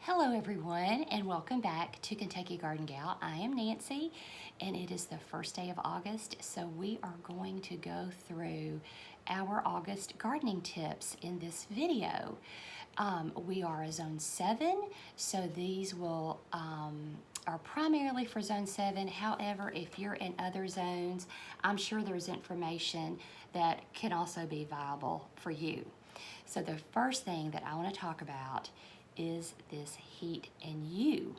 Hello everyone and welcome back to Kentucky Garden Gal. I am Nancy and it is the first day of August, so we are going to go through our August gardening tips in this video. We are a zone 7, so these will are primarily for zone 7. However, if you're in other zones, I'm sure there's information that can also be viable for you. So the first thing that I want to talk about is this heat in you,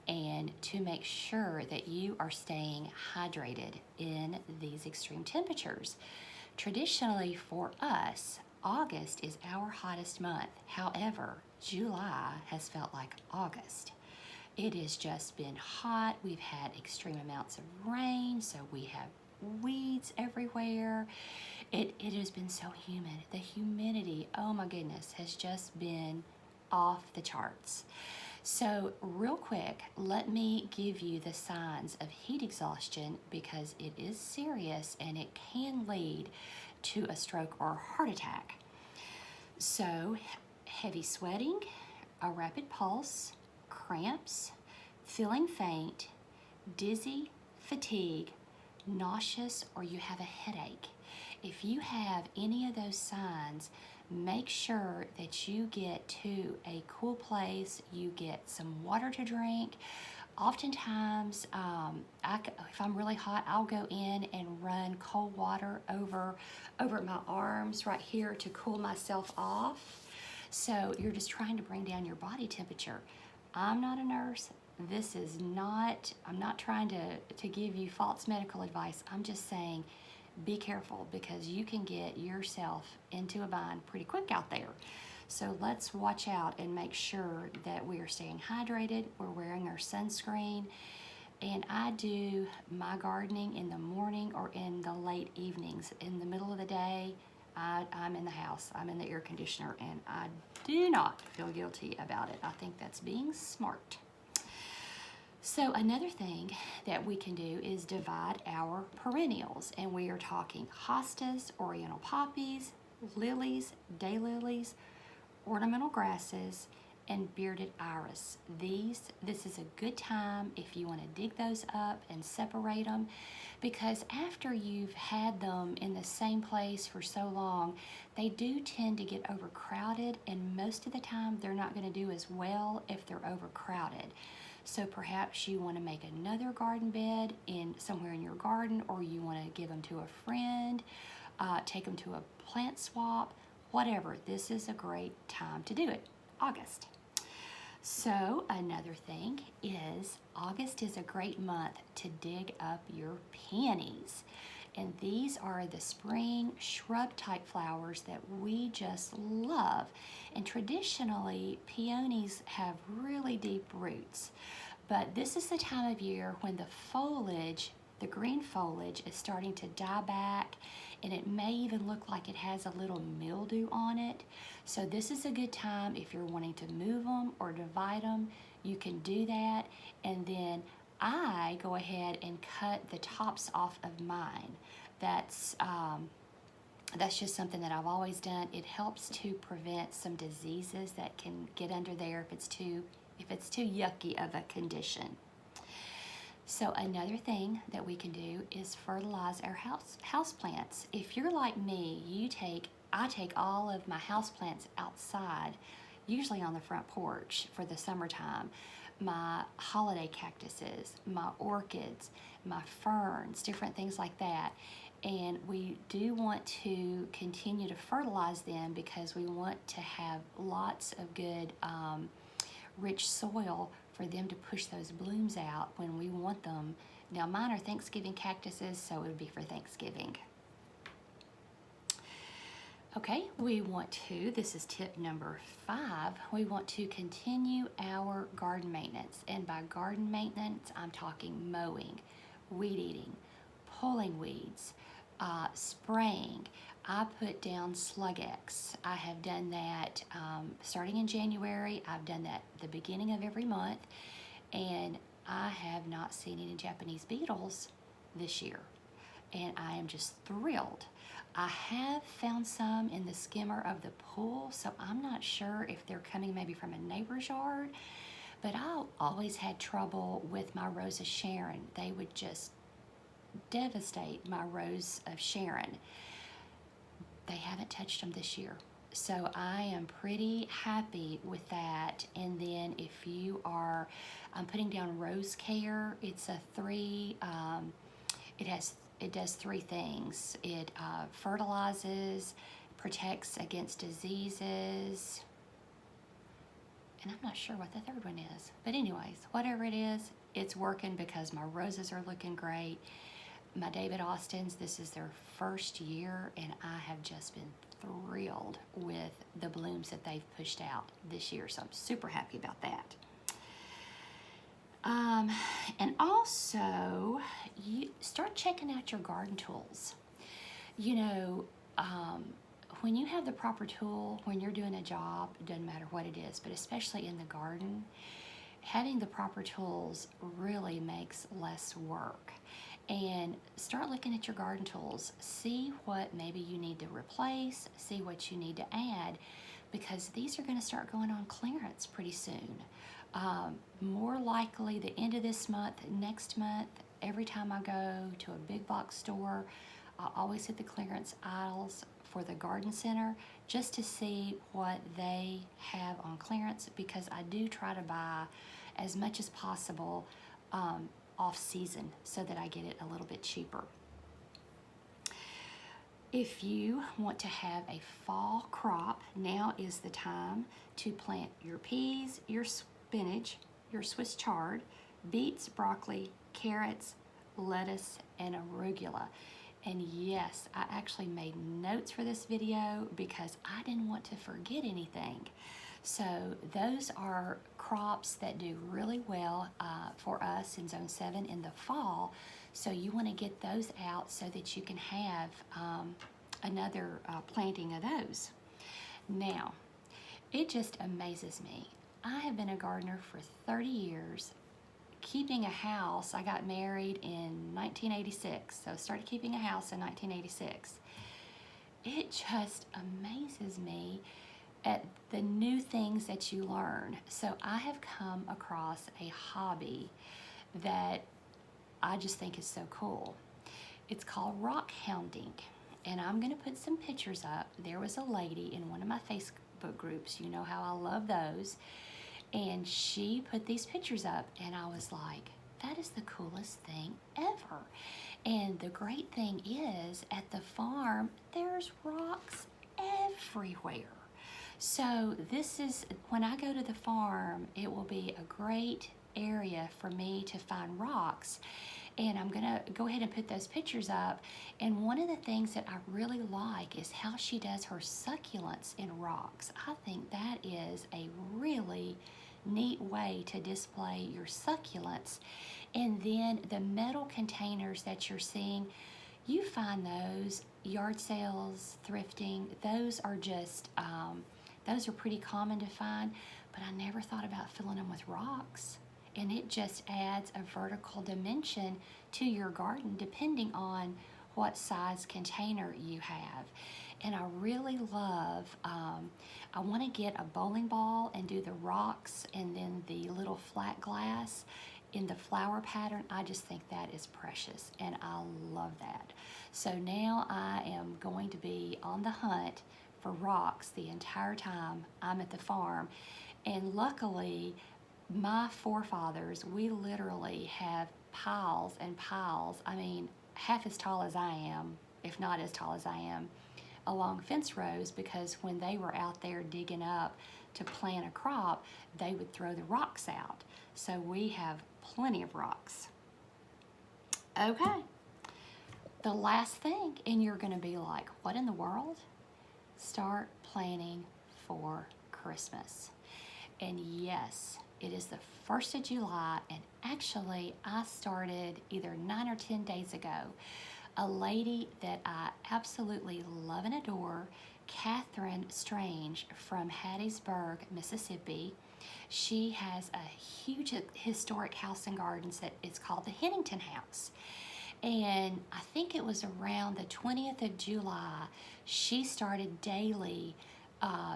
and to make sure that you are staying hydrated in these extreme temperatures. Traditionally for us, August is our hottest month. However, July has felt like August. It has just been hot. We've had extreme amounts of rain, so we have weeds everywhere. It has been so humid. The humidity, oh my goodness, has just been off the charts. So real quick, let me give you the signs of heat exhaustion because it is serious and it can lead to a stroke or heart attack. So heavy sweating, a rapid pulse, cramps, feeling faint, dizzy, fatigue, nauseous, or you have a headache. If you have any of those signs, make sure that you get to a cool place, you get some water to drink. Oftentimes, if I'm really hot, I'll go in and run cold water over my arms right here to cool myself off. So you're just trying to bring down your body temperature. I'm not a nurse. I'm not trying to give you false medical advice. I'm just saying, be careful because you can get yourself into a bind pretty quick out there. So let's watch out and make sure that we are staying hydrated, we're wearing our sunscreen, and I do my gardening in the morning or in the late evenings. In the middle of the day, I'm in the house, I'm in the air conditioner, and I do not feel guilty about it. I think that's being smart. So another thing that we can do is divide our perennials, and we are talking hostas, oriental poppies, lilies, daylilies, ornamental grasses, and bearded iris. This is a good time if you want to dig those up and separate them, because after you've had them in the same place for so long, they do tend to get overcrowded, and most of the time they're not going to do as well if they're overcrowded. So perhaps you want to make another garden bed somewhere in your garden, or you want to give them to a friend, take them to a plant swap, whatever. This is a great time to do it, August. So another thing is August is a great month to dig up your peonies. And these are the spring shrub type flowers that we just love. And traditionally, peonies have really deep roots. But this is the time of year when the foliage, the green foliage, is starting to die back, and it may even look like it has a little mildew on it. So this is a good time if you're wanting to move them or divide them. You can do that, and then I go ahead and cut the tops off of mine. That's just something that I've always done. It helps to prevent some diseases that can get under there if it's too yucky of a condition. So another thing that we can do is fertilize our house plants. If you're like me, I take all of my house plants outside, usually on the front porch for the summertime. My holiday cactuses, my orchids, my ferns, different things like that. And we do want to continue to fertilize them because we want to have lots of good rich soil for them to push those blooms out when we want them. Now mine are Thanksgiving cactuses, so it would be for Thanksgiving. Okay, this is tip number 5, we want to continue our garden maintenance. And by garden maintenance, I'm talking mowing, weed eating, pulling weeds, spraying. I put down Slug X. I have done that starting in January. I've done that the beginning of every month, and I have not seen any Japanese beetles this year, and I am just thrilled. I have found some in the skimmer of the pool, so I'm not sure if they're coming maybe from a neighbor's yard, But I always had trouble with my Rose of Sharon. They would just devastate my Rose of Sharon. They haven't touched them this year. So I am pretty happy with that. And then if you are, I'm putting down Rose Care. It's a it does three things. It fertilizes, protects against diseases, and I'm not sure what the third one is. But anyways, whatever it is, it's working because my roses are looking great. My David Austins, this is their first year, and I have just been thrilled with the blooms that they've pushed out this year. So I'm super happy about that. And also, you start checking out your garden tools. You know, when you have the proper tool, when you're doing a job, it doesn't matter what it is, but especially in the garden, having the proper tools really makes less work. And start looking at your garden tools. See what maybe you need to replace, see what you need to add, because these are going to start going on clearance pretty soon. More likely the end of this month, next month, every time I go to a big box store, I always hit the clearance aisles for the garden center just to see what they have on clearance, because I do try to buy as much as possible off season so that I get it a little bit cheaper. If you want to have a fall crop, now is the time to plant your peas, your spinach, your Swiss chard, beets, broccoli, carrots, lettuce, and arugula. And yes, I actually made notes for this video because I didn't want to forget anything. So those are crops that do really well for us in Zone 7 in the fall. So you want to get those out so that you can have another planting of those. Now, it just amazes me. I have been a gardener for 30 years. Keeping a house, I got married in 1986, so started keeping a house in 1986. It just amazes me at the new things that you learn. So I have come across a hobby that I just think is so cool. It's called rock hounding, and I'm going to put some pictures up. There was a lady in one of my Facebook groups, you know how I love those, and she put these pictures up, and I was like, that is the coolest thing ever. And the great thing is, at the farm, there's rocks everywhere. So this is, when I go to the farm, it will be a great area for me to find rocks. And I'm gonna go ahead and put those pictures up. And one of the things that I really like is how she does her succulents in rocks. I think that is a really neat way to display your succulents. And then the metal containers that you're seeing, you find those yard sales, thrifting, those are just, those are pretty common to find, but I never thought about filling them with rocks. And it just adds a vertical dimension to your garden depending on what size container you have. And I really love, I want to get a bowling ball and do the rocks and then the little flat glass in the flower pattern. I just think that is precious, and I love that. So now I am going to be on the hunt for rocks the entire time I'm at the farm. And luckily, my forefathers, we literally have piles and piles, I mean, half as tall as I am, if not as tall as I am, along fence rows, because when they were out there digging up to plant a crop, they would throw the rocks out. So we have plenty of rocks. Okay, the last thing, and you're gonna be like, what in the world? Start planning for Christmas. And yes, it is the 1st of July, and actually I started either 9 or 10 days ago. A lady that I absolutely love and adore, Catherine Strange from Hattiesburg, Mississippi. She has a huge historic house and gardens that is called the Hennington House. And I think it was around the 20th of July, she started daily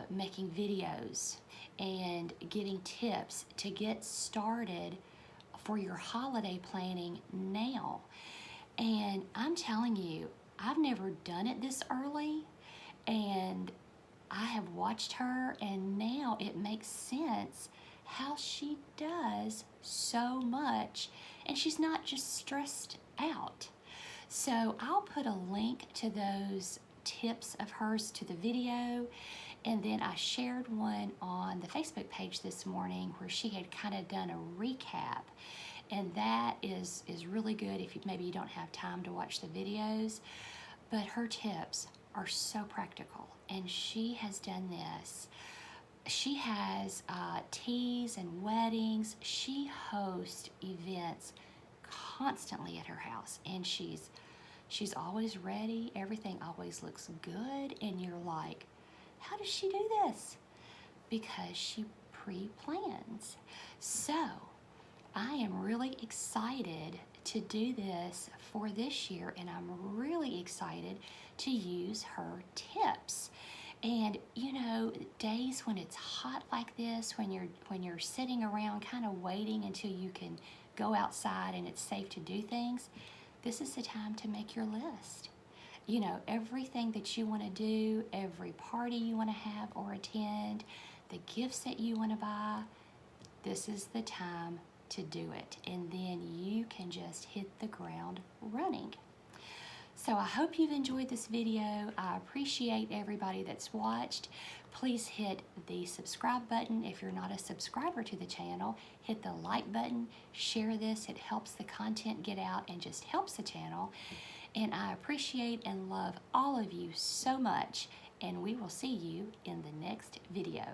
making videos. and getting tips to get started for your holiday planning now. And I'm telling you, I've never done it this early, and I have watched her, and now it makes sense how she does so much, and she's not just stressed out. So I'll put a link to those tips of hers to the video, and then I shared one on the Facebook page this morning where she had kind of done a recap, and that is really good if maybe you don't have time to watch the videos. But her tips are so practical, and she has done this. She has teas and weddings. She hosts events constantly at her house, and she's always ready. Everything always looks good, and you're like, how does she do this? Because she pre-plans. So I am really excited to do this for this year, and I'm really excited to use her tips. And you know, days when it's hot like this, when you're sitting around kind of waiting until you can go outside and it's safe to do things, this is the time to make your list. You know, everything that you want to do, every party you want to have or attend, the gifts that you want to buy, this is the time to do it. And then you can just hit the ground running. So I hope you've enjoyed this video. I appreciate everybody that's watched. Please hit the subscribe button if you're not a subscriber to the channel. Hit the like button, share this. It helps the content get out and just helps the channel. And I appreciate and love all of you so much. And we will see you in the next video.